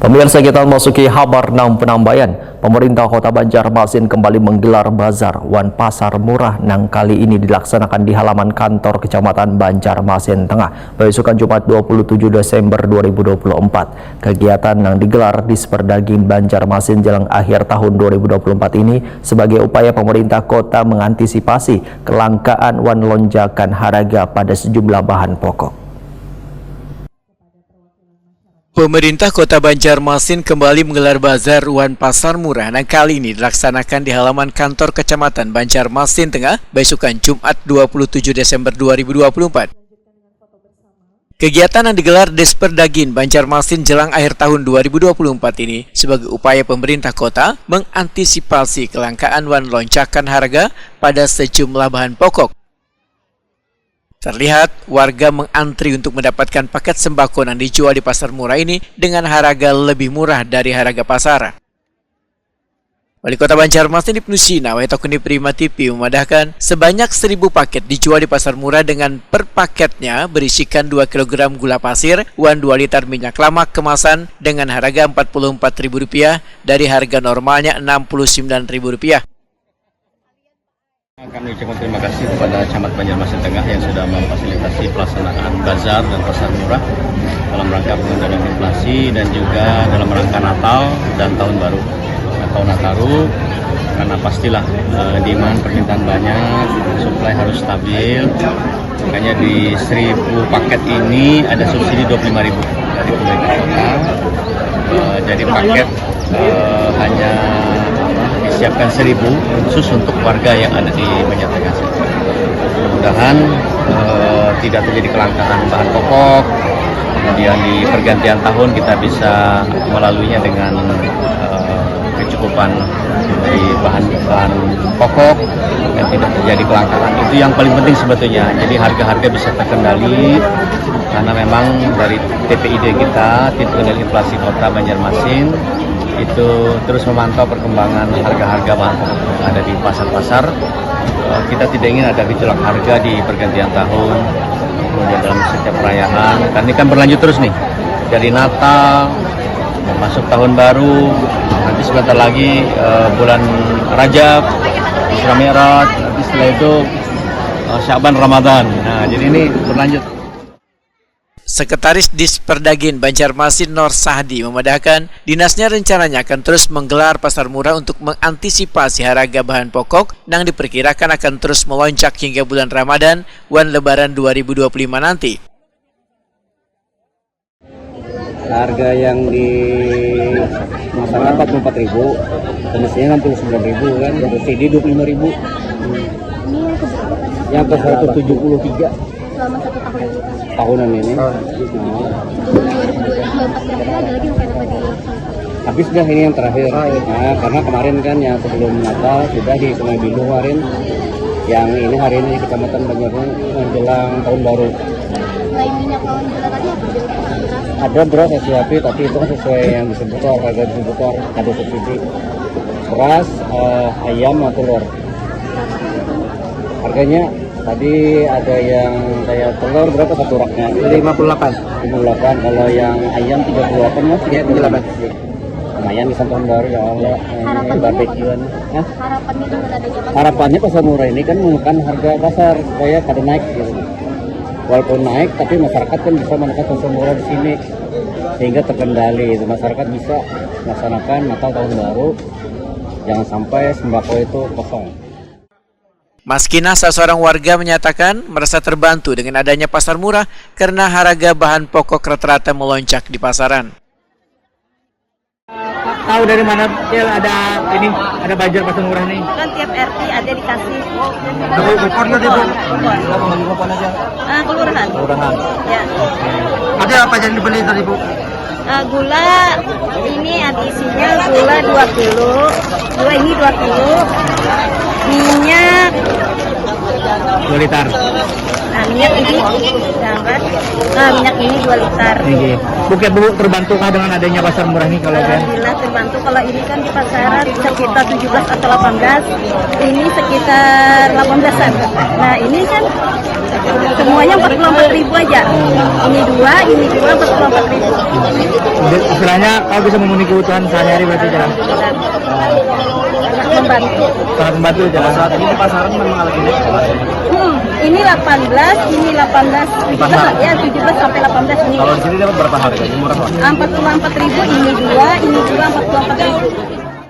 Pemirsa, kita memasuki kabar 6 penambayan. Pemerintah Kota Banjarmasin kembali menggelar bazar Wan Pasar Murah yang kali ini dilaksanakan di halaman kantor Kecamatan Banjarmasin Tengah, besokan Jumat 27 Desember 2024. Kegiatan yang digelar di Sperdaging Banjarmasin jelang akhir tahun 2024 ini sebagai upaya pemerintah kota mengantisipasi kelangkaan wan lonjakan harga pada sejumlah bahan pokok. Pemerintah Kota Banjarmasin kembali menggelar bazar Wan Pasar Murah yang kali ini dilaksanakan di halaman kantor Kecamatan Banjarmasin Tengah, besokan Jumat 27 Desember 2024. Kegiatan yang digelar di Sperdaging Banjarmasin jelang akhir tahun 2024 ini sebagai upaya pemerintah kota mengantisipasi kelangkaan wan lonjakan harga pada sejumlah bahan pokok. Terlihat warga mengantri untuk mendapatkan paket sembako yang dijual di pasar murah ini dengan harga lebih murah dari harga pasar. Wali Kota Banjarmasin Ibnu Sina Waitakuni Prima TV memadahkan sebanyak 1.000 paket dijual di pasar murah dengan per paketnya berisikan 2 kg gula pasir, wan 2 liter minyak lamak kemasan dengan harga Rp44.000 dari harga normalnya Rp69.000. Kami ucapkan terima kasih kepada Camat Banjarmasin Tengah yang sudah memfasilitasi pelaksanaan bazar dan pasar murah dalam rangka pengendalian inflasi dan juga dalam rangka Natal dan Tahun Baru atau Nataru, karena pastilah demand permintaan banyak, supply harus stabil. Makanya di 1.000 paket ini ada subsidi Rp25.000 dari pemerintah kota. Jadi paket hanya disiapkan 1.000 khusus untuk warga yang ada di Banjarmasin. Mudah-mudahan tidak terjadi kelangkaan bahan pokok. Kemudian di pergantian tahun kita bisa melaluinya dengan kecukupan dari bahan-bahan pokok dan tidak terjadi kelangkaan. Itu yang paling penting sebetulnya. Jadi harga-harga bisa terkendali karena memang dari TPID kita, Titik Kendali Inflasi Kota Banjarmasin, itu terus memantau perkembangan harga-harga bahan pokok yang ada di pasar-pasar. Kita tidak ingin ada gejolak harga di pergantian tahun, kemudian dalam setiap perayaan. Karena ini kan berlanjut terus nih, dari Natal, masuk Tahun Baru, nanti sebentar lagi bulan Rajab, Isra Mi'raj, nanti setelah itu Syaban Ramadan. Nah, jadi ini berlanjut. Sekretaris Disperdaging Banjarmasin Nur Sahdi memadahkan dinasnya rencananya akan terus menggelar pasar murah untuk mengantisipasi harga bahan pokok yang diperkirakan akan terus melonjak hingga bulan Ramadan wan Lebaran 2025 nanti. Harga yang di masalah 44.000, semestinya 69.000 kan, subsidi 25.000. Yang ke 173 selama 1 tahun ini tahunan ini. Tapi sudah ini yang terakhir. Nah, karena kemarin kan yang sebelum Natal sudah di Sungai Bilu kemarin. Yang ini hari ini di Kecamatan Banjarmasin menjelang Tahun Baru. Selain minyak lawan gula tadi apa? Ada beras SUAP, tapi itu kan sesuai yang distributor, harga distributor, ada subsidi. Beras, ayam, atau telur. Harganya tadi ada yang kayak telur berapa satu raknya? 58. Kalau yang ayam 38 mas, 38. Lumayan bisa Tahun Baru ya Allah. Barbekyuan. Harapannya dengan adanya pasar. Harapannya pasar murah ini kan menekan harga pasar supaya kada naik gitu. Walaupun naik, tapi masyarakat kan bisa menekan pasar murah di sini sehingga terkendali. Masyarakat bisa melaksanakan Natal Tahun Baru, jangan sampai sembako itu kosong. Maskina, seorang warga menyatakan merasa terbantu dengan adanya pasar murah karena harga bahan pokok rata-rata melonjak di pasaran. Tahu dari mana ada bazar pasar murah nih? Kan tiap RT ada dikasih. Bukornya itu. Bukor aja. Kelurahan. Ya. Ada apa yang dibeli tadi Bu? Gula ini ada isinya gula 2 kilo, gula ini 2 kilo, minyak 2 liter. Nah, minyak ini jangan. Minyak ini 2 liter. Oke. Bukit Bu terbantukah dengan adanya pasar murah ini kalau kan? Alhamdulillah terbantu. Kalau ini kan di pasaran sekitar 17 atau 18, ini sekitar 18-an. Nah ini kan semuanya 44.000 aja. Ini 2, 44.000. Istilahnya kalau bisa memenuhi kebutuhan sehari-hari berarti jalan. Sangat membantu. Sangat membantu jalan. Saat ini pasaran memang lagi naik. Ini 18, ini 18, ya 17 sampai 18 ini. Kalau di sini dapat berapa harga? Murah Pak? 44.000, ini 2, 44.000.